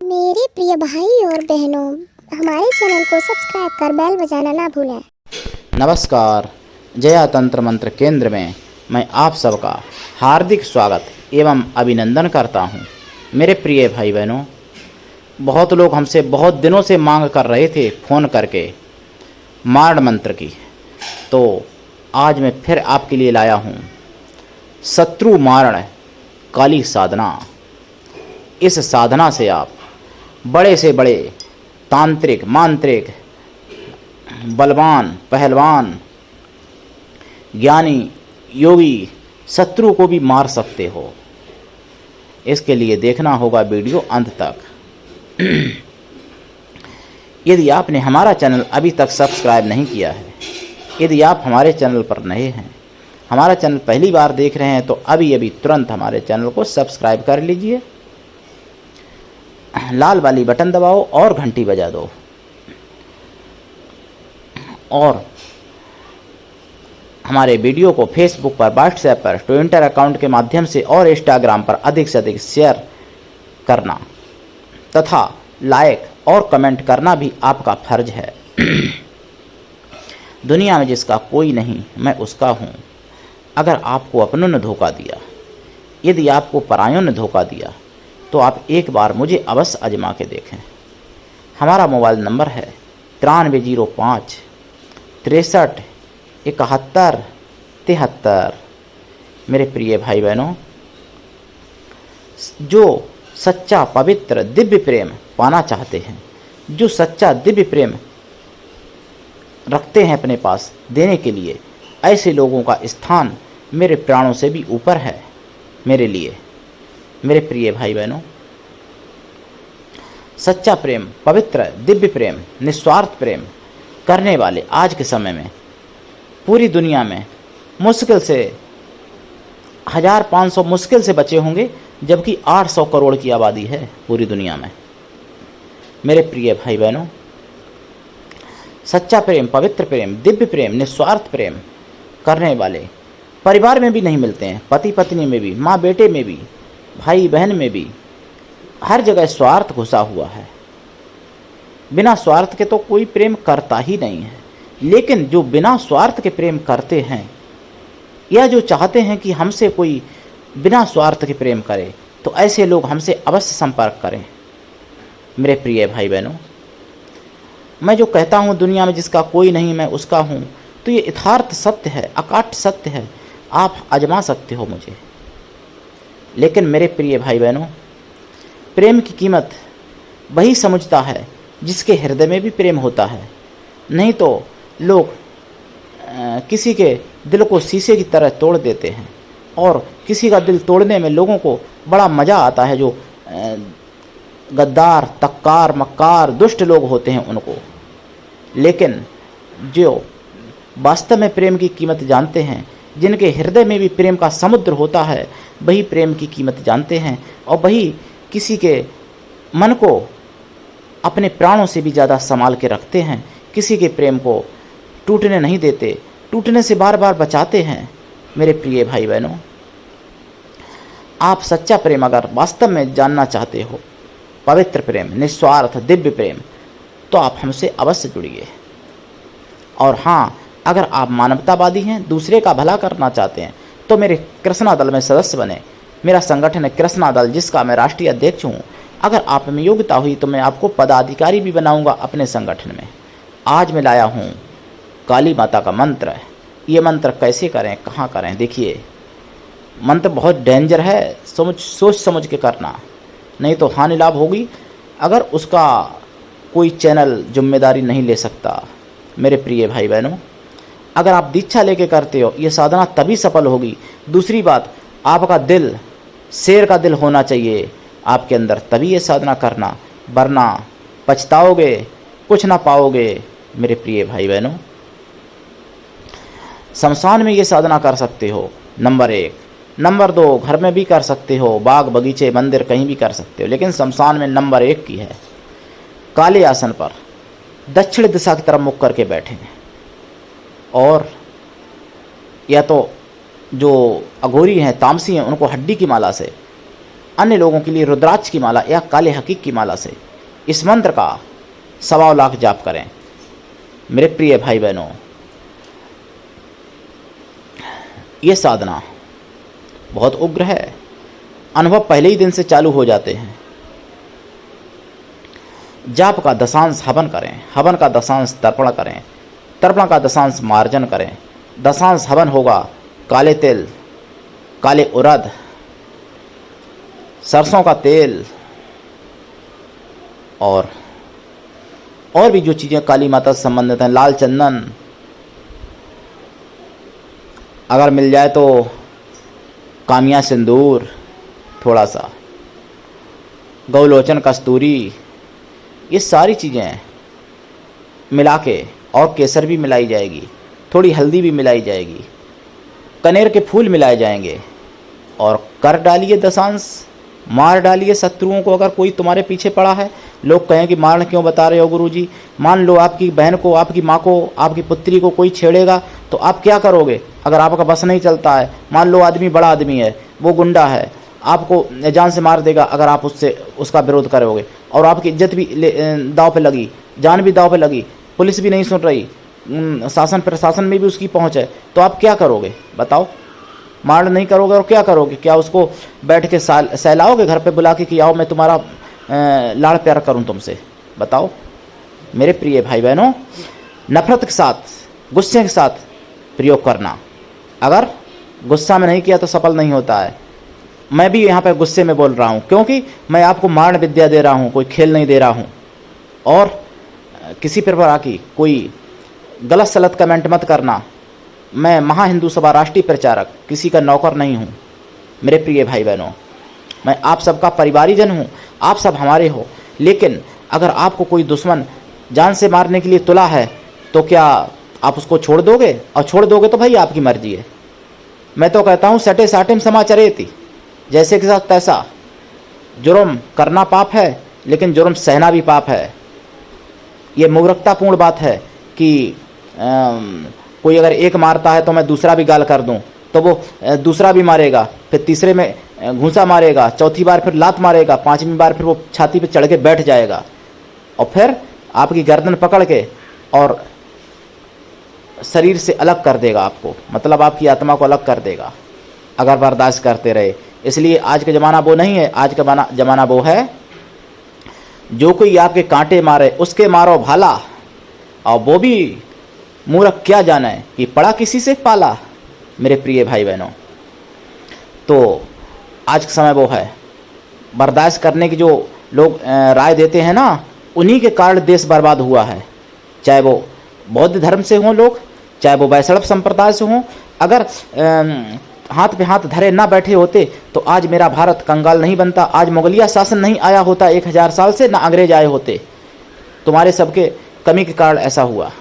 मेरे प्रिय भाई और बहनों, हमारे चैनल को सब्सक्राइब कर बेल बजाना ना भूलें। नमस्कार। जया तंत्र मंत्र केंद्र में मैं आप सबका हार्दिक स्वागत एवं अभिनंदन करता हूं। मेरे प्रिय भाई बहनों, बहुत लोग हमसे बहुत दिनों से मांग कर रहे थे फ़ोन करके मारण मंत्र की, तो आज मैं फिर आपके लिए लाया हूं शत्रु मारण काली साधना। इस साधना से आप बड़े से बड़े तांत्रिक, मांत्रिक, बलवान, पहलवान, ज्ञानी, योगी, शत्रु को भी मार सकते हो। इसके लिए देखना होगा वीडियो अंत तक। यदि आपने हमारा चैनल अभी तक सब्सक्राइब नहीं किया है, यदि आप हमारे चैनल पर नए हैं, हमारा चैनल पहली बार देख रहे हैं, तो अभी तुरंत हमारे चैनल को सब्सक्राइब कर लीजिए, लाल वाली बटन दबाओ और घंटी बजा दो। और हमारे वीडियो को फेसबुक पर, व्हाट्सएप पर, ट्विटर अकाउंट के माध्यम से और इंस्टाग्राम पर अधिक से अधिक शेयर करना तथा लाइक और कमेंट करना भी आपका फर्ज है। दुनिया में जिसका कोई नहीं, मैं उसका हूँ। अगर आपको अपनों ने धोखा दिया, यदि आपको परायों ने धोखा दिया, तो आप एक बार मुझे अवश्य आजमा के देखें। हमारा मोबाइल नंबर है 9305 63 71 73। मेरे प्रिय भाई बहनों, जो सच्चा पवित्र दिव्य प्रेम पाना चाहते हैं, जो सच्चा दिव्य प्रेम रखते हैं अपने पास देने के लिए, ऐसे लोगों का स्थान मेरे प्राणों से भी ऊपर है मेरे लिए। मेरे प्रिय भाई बहनों, सच्चा प्रेम, पवित्र दिव्य प्रेम, निस्वार्थ प्रेम करने वाले आज के समय में पूरी दुनिया में मुश्किल से 1500 मुश्किल से बचे होंगे, जबकि 800 करोड़ की आबादी है पूरी दुनिया में। मेरे प्रिय भाई बहनों, सच्चा प्रेम, पवित्र प्रेम, दिव्य प्रेम, निस्वार्थ प्रेम करने वाले परिवार में भी नहीं मिलते हैं, पति पत्नी में भी, माँ बेटे में भी, भाई बहन में भी। हर जगह स्वार्थ घुसा हुआ है। बिना स्वार्थ के तो कोई प्रेम करता ही नहीं है। लेकिन जो बिना स्वार्थ के प्रेम करते हैं, या जो चाहते हैं कि हमसे कोई बिना स्वार्थ के प्रेम करे, तो ऐसे लोग हमसे अवश्य संपर्क करें। मेरे प्रिय भाई बहनों, मैं जो कहता हूँ दुनिया में जिसका कोई नहीं, मैं उसका हूँ, तो ये यथार्थ सत्य है, अकाट्य सत्य है। आप आजमा सकते हो मुझे। लेकिन मेरे प्रिय भाई बहनों, प्रेम की कीमत वही समझता है जिसके हृदय में भी प्रेम होता है। नहीं तो लोग किसी के दिल को शीशे की तरह तोड़ देते हैं, और किसी का दिल तोड़ने में लोगों को बड़ा मज़ा आता है। जो गद्दार, तक्कार, मक्कार, दुष्ट लोग होते हैं उनको। लेकिन जो वास्तव में प्रेम की कीमत जानते हैं, जिनके हृदय में भी प्रेम का समुद्र होता है, वही प्रेम की कीमत जानते हैं, और वही किसी के मन को अपने प्राणों से भी ज़्यादा संभाल के रखते हैं। किसी के प्रेम को टूटने नहीं देते, टूटने से बार बार बचाते हैं। मेरे प्रिय भाई बहनों, आप सच्चा प्रेम अगर वास्तव में जानना चाहते हो, पवित्र प्रेम, निस्वार्थ दिव्य प्रेम, तो आप हमसे अवश्य जुड़िए। और हाँ, अगर आप मानवतावादी हैं, दूसरे का भला करना चाहते हैं, तो मेरे कृष्णा दल में सदस्य बने। मेरा संगठन है कृष्णा दल, जिसका मैं राष्ट्रीय अध्यक्ष हूँ। अगर आप में योग्यता हुई तो मैं आपको पदाधिकारी भी बनाऊंगा अपने संगठन में। आज मैं लाया हूँ काली माता का मंत्र। ये मंत्र कैसे करें, कहाँ करें, देखिए। मंत्र बहुत डेंजर है, सोच समझ के करना, नहीं तो हानि लाभ होगी। अगर उसका कोई चैनल जिम्मेदारी नहीं ले सकता। मेरे प्रिय भाई बहनों, अगर आप दीक्षा लेके करते हो, ये साधना तभी सफल होगी। दूसरी बात, आपका दिल शेर का दिल होना चाहिए आपके अंदर, तभी ये साधना करना, वरना पछताओगे, कुछ ना पाओगे। मेरे प्रिय भाई बहनों, शमशान में ये साधना कर सकते हो, नंबर 1। नंबर 2, घर में भी कर सकते हो, बाग बगीचे, मंदिर, कहीं भी कर सकते हो, लेकिन शमशान में नंबर 1 की है। काले आसन पर दक्षिण दिशा की तरफ मुख करके बैठें, और या तो जो अघोरी हैं, तामसी हैं, उनको हड्डी की माला से अन्य लोगों के लिए रुद्राक्ष की माला या काले हकीक की माला से इस मंत्र का 1.25 लाख जाप करें। मेरे प्रिय भाई बहनों, ये साधना बहुत उग्र है। अनुभव पहले ही दिन से चालू हो जाते हैं। जाप का दशांश हवन करें, हवन का दशांश तर्पण करें, तर्पण का दशांश मार्जन करें। दशांश हवन होगा काले तिल, काले उड़द, सरसों का तेल और भी जो चीज़ें काली माता से संबंधित हैं, लाल चंदन अगर मिल जाए तो कामिया सिंदूर थोड़ा सा, गौलोचन कस्तूरी, ये सारी चीज़ें मिला के, और केसर भी मिलाई जाएगी, थोड़ी हल्दी भी मिलाई जाएगी, कनेर के फूल मिलाए जाएंगे और कर डालिए दशांश, मार डालिए शत्रुओं को। अगर कोई तुम्हारे पीछे पड़ा है, लोग कहें कि मारना क्यों बता रहे हो गुरुजी, मान लो आपकी बहन को, आपकी माँ को, आपकी पुत्री को कोई छेड़ेगा तो आप क्या करोगे? अगर आपका बस नहीं चलता है, मान लो आदमी बड़ा आदमी है, वो गुंडा है, आपको जान से मार देगा अगर आप उसका विरोध करोगे, और आपकी इज्जत भी दांव पे लगी, जान भी दांव पे लगी, पुलिस भी नहीं सुन रही, शासन प्रशासन में भी उसकी पहुंच है, तो आप क्या करोगे बताओ? मार नहीं करोगे और क्या करोगे? क्या उसको बैठ के सहलाओगे घर पे बुला के कि आओ मैं तुम्हारा लाड़ प्यार करूं तुमसे? बताओ मेरे प्रिय भाई बहनों, नफरत के साथ, गुस्से के साथ प्रयोग करना। अगर गुस्सा में नहीं किया तो सफल नहीं होता है। मैं भी यहाँ पे गुस्से में बोल रहा हूँ, क्योंकि मैं आपको मारण विद्या दे रहा हूँ, कोई खेल नहीं दे रहा हूँ। और किसी प्रकार की कोई गलत सलत कमेंट मत करना। मैं महा हिंदू सभा राष्ट्रीय प्रचारक किसी का नौकर नहीं हूँ। मेरे प्रिय भाई बहनों, मैं आप सबका परिवारीजन हूँ, आप सब हमारे हो। लेकिन अगर आपको कोई दुश्मन जान से मारने के लिए तुला है तो क्या आप उसको छोड़ दोगे? और छोड़ दोगे तो भाई आपकी मर्जी है। मैं तो कहता हूँ सटे साटिम समाचरेति, जैसे के साथ तैसा। जुर्म करना पाप है, लेकिन जुर्म सहना भी पाप है। ये मूर्खतापूर्ण बात है कि कोई अगर एक मारता है तो मैं दूसरा भी गाल कर दूं, तो वो दूसरा भी मारेगा, फिर तीसरे में घूंसा मारेगा, चौथी बार फिर लात मारेगा, पांचवी बार फिर वो छाती पे चढ़ के बैठ जाएगा और फिर आपकी गर्दन पकड़ के और शरीर से अलग कर देगा आपको, मतलब आपकी आत्मा को अलग कर देगा अगर बर्दाश्त करते रहे। इसलिए आज का ज़माना वो नहीं है। आज का ज़माना वो है, जो कोई आपके कांटे मारे उसके मारो भाला, और वो भी मूर्ख क्या जाने कि पड़ा किसी से पाला। मेरे प्रिय भाई बहनों, तो आज का समय वो है, बर्दाश्त करने की जो लोग राय देते हैं ना, उन्हीं के कारण देश बर्बाद हुआ है। चाहे वो बौद्ध धर्म से हों लोग, चाहे वो वैष्णव संप्रदाय से हों। अगर हाथ पे हाथ धरे ना बैठे होते तो आज मेरा भारत कंगाल नहीं बनता, आज मुगलिया शासन नहीं आया होता 1000 साल से, ना अंग्रेज आए होते। तुम्हारे सबके कमी के कारण ऐसा हुआ।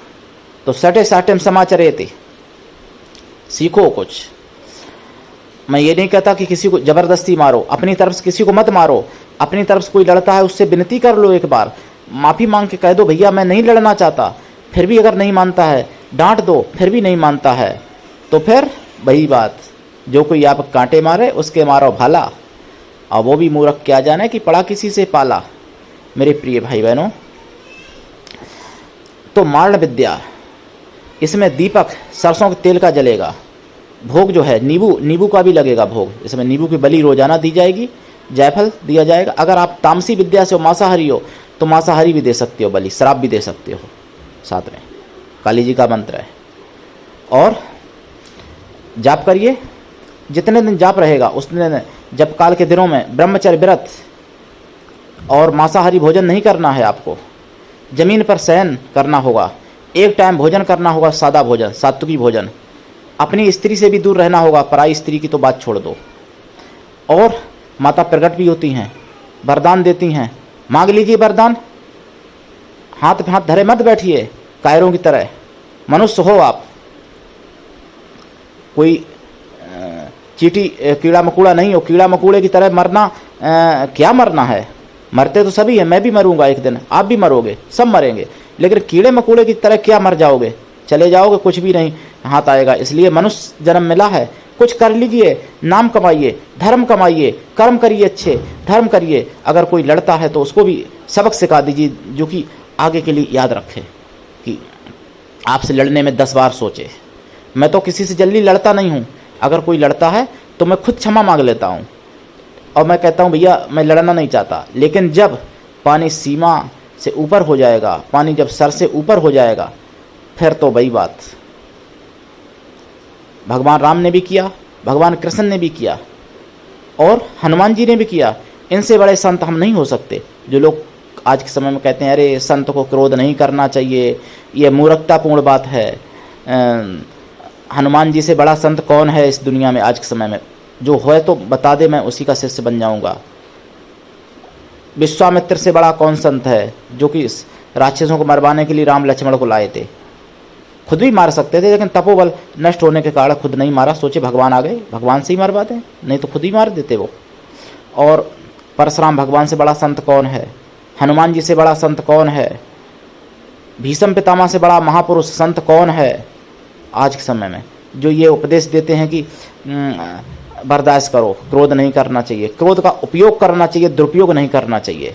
तो सटे साटेम समाचरेति, सीखो कुछ। मैं ये नहीं कहता कि किसी को ज़बरदस्ती मारो, अपनी तरफ से किसी को मत मारो। अपनी तरफ से कोई लड़ता है उससे विनती कर लो, एक बार माफ़ी मांग के कह दो भैया मैं नहीं लड़ना चाहता। फिर भी अगर नहीं मानता है, डांट दो, फिर भी नहीं मानता है, तो फिर वही बात, जो कोई आप कांटे मारे उसके मारो भाला, और वो भी मूर्ख क्या जाने कि पड़ा किसी से पाला। मेरे प्रिय भाई बहनों, तो मारण विद्या, इसमें दीपक सरसों के तेल का जलेगा। भोग जो है नींबू का भी लगेगा भोग। इसमें नींबू की बलि रोजाना दी जाएगी, जायफल दिया जाएगा। अगर आप तामसी विद्या से हो, मांसाहारी हो, तो मांसाहारी भी दे सकते हो बलि, शराब भी दे सकते हो। साथ में काली जी का मंत्र है। और जाप करिए, जितने दिन जाप रहेगा उतने दिन, जप काल के दिनों में ब्रह्मचर्य व्रत और मांसाहारी भोजन नहीं करना है आपको। जमीन पर शयन करना होगा, एक टाइम भोजन करना होगा, सादा भोजन, सात्विकी भोजन। अपनी स्त्री से भी दूर रहना होगा, पराई स्त्री की तो बात छोड़ दो। और माता प्रकट भी होती हैं, वरदान देती हैं, मांग लीजिए वरदान। हाथ पे हाथ धरे मत बैठिए कायरों की तरह। मनुष्य हो आप, कोई चींटी कीड़ा मकोड़ा नहीं हो। कीड़ा मकोड़े की तरह मरना, क्या मरना है? मरते तो सभी हैं, मैं भी मरूंगा एक दिन, आप भी मरोगे, सब मरेंगे। लेकिन कीड़े मकोड़े की तरह क्या मर जाओगे? चले जाओगे, कुछ भी नहीं हाथ आएगा। इसलिए मनुष्य जन्म मिला है कुछ कर लीजिए, नाम कमाइए, धर्म कमाइए, कर्म करिए, अच्छे धर्म करिए। अगर कोई लड़ता है तो उसको भी सबक सिखा दीजिए, जो कि आगे के लिए याद रखे कि आपसे लड़ने में 10 बार सोचे। मैं तो किसी से जल्दी लड़ता नहीं हूँ। अगर कोई लड़ता है तो मैं खुद क्षमा मांग लेता हूँ और मैं कहता हूँ भैया मैं लड़ना नहीं चाहता। लेकिन जब पानी सीमा से ऊपर हो जाएगा, पानी जब सर से ऊपर हो जाएगा, फिर तो वही बात। भगवान राम ने भी किया, भगवान कृष्ण ने भी किया और हनुमान जी ने भी किया। इनसे बड़े संत हम नहीं हो सकते। जो लोग आज के समय में कहते हैं अरे संत को क्रोध नहीं करना चाहिए, ये मूर्खतापूर्ण बात है। हनुमान जी से बड़ा संत कौन है इस दुनिया में आज के समय में? जो है तो बता दे, मैं उसी का शिष्य बन जाऊंगा। विश्वामित्र से बड़ा कौन संत है जो कि राक्षसों को मरवाने के लिए राम लक्ष्मण को लाए थे? खुद भी मार सकते थे, लेकिन तपोबल नष्ट होने के कारण खुद नहीं मारा। सोचे भगवान आ गए, भगवान से ही मरवा दें, नहीं तो खुद ही मार देते वो। और परशुराम भगवान से बड़ा संत कौन है? हनुमान जी से बड़ा संत कौन है? भीष्म पितामह से बड़ा महापुरुष संत कौन है आज के समय में? जो ये उपदेश देते हैं कि बर्दाश्त करो, क्रोध नहीं करना चाहिए, क्रोध का उपयोग करना चाहिए, दुरुपयोग नहीं करना चाहिए।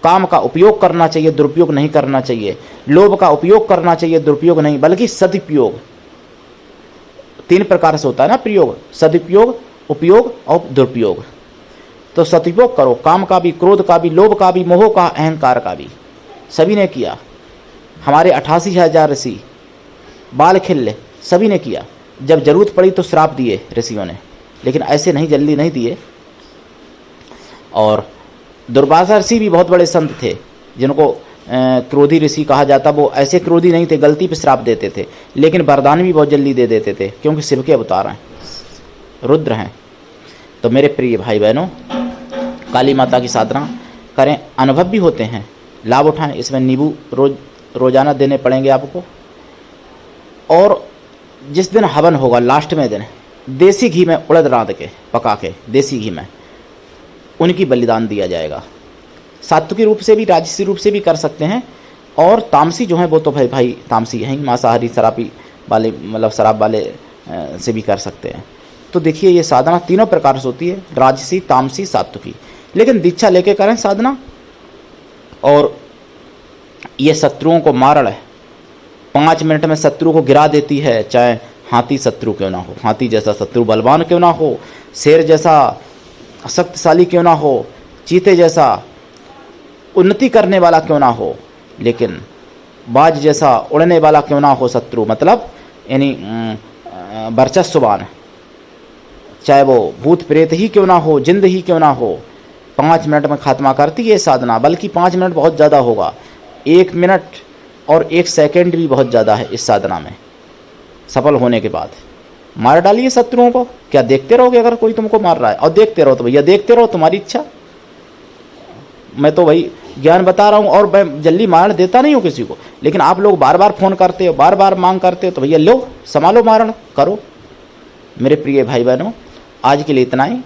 काम का उपयोग करना चाहिए, दुरुपयोग नहीं करना चाहिए। लोभ का उपयोग करना चाहिए, दुरुपयोग नहीं, बल्कि सदुपयोग। 3 प्रकार से होता है ना प्रयोग, सदुपयोग, उपयोग और दुरुपयोग। तो सदुपयोग करो, काम का भी, क्रोध का भी, लोभ का भी, मोह का, अहंकार का भी। सभी ने किया। हमारे 88,000 ऋषि, बाल खिल्ले, सभी ने किया। जब जरूरत पड़ी तो श्राप दिए ऋषियों ने, लेकिन ऐसे नहीं जल्दी नहीं दिए। और दुर्वासा ऋषि भी बहुत बड़े संत थे, जिनको क्रोधी ऋषि कहा जाता। वो ऐसे क्रोधी नहीं थे, गलती पे श्राप देते थे, लेकिन वरदान भी बहुत जल्दी दे देते थे, क्योंकि शिव के अवतार हैं, रुद्र हैं। तो मेरे प्रिय भाई बहनों, काली माता की साधना करें, अनुभव भी होते हैं, लाभ उठाएं। इसमें नींबू रोजाना देने पड़ेंगे आपको। और जिस दिन हवन होगा, लास्ट में दिन, देसी घी में उड़द रांध के पका के, देसी घी में उनकी बलिदान दिया जाएगा। सात्विकी रूप से भी, राजसी रूप से भी कर सकते हैं। और तामसी जो है वो तो भाई तामसी हैं, मांसाहारी शराबी वाले, मतलब शराब वाले से भी कर सकते हैं। तो देखिए ये साधना तीनों प्रकार से होती है, राजसी, तामसी, सात्विकी। लेकिन दीक्षा लेके करें साधना। और ये शत्रुओं को मारण है, 5 मिनट में शत्रु को गिरा देती है। चाहे हाथी शत्रु क्यों ना हो, हाथी जैसा शत्रु बलवान क्यों ना हो, शेर जैसा शक्तिशाली क्यों ना हो, चीते जैसा उन्नति करने वाला क्यों ना हो, लेकिन बाज जैसा उड़ने वाला क्यों ना हो शत्रु, मतलब यानी वर्चस्ववान, चाहे वो भूत प्रेत ही क्यों ना हो, जिंद ही क्यों ना हो, 5 मिनट में खात्मा करती है साधना। बल्कि 5 मिनट बहुत ज़्यादा होगा, 1 मिनट और 1 सेकंड भी बहुत ज़्यादा है इस साधना में। सफल होने के बाद मार डालिए शत्रुओं को। क्या देखते रहोगे? अगर कोई तुमको मार रहा है और देखते रहो तो भैया देखते रहो, तुम्हारी इच्छा। मैं तो भाई ज्ञान बता रहा हूँ और मैं जल्दी मारण देता नहीं हूँ किसी को, लेकिन आप लोग बार बार फ़ोन करते हो, बार बार मांग करते हो, तो भैया लो संभालो, मारण करो। मेरे प्रिय भाई बहनों, आज के लिए इतना ही।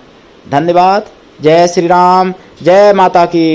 धन्यवाद। जय श्री राम, जय माता की।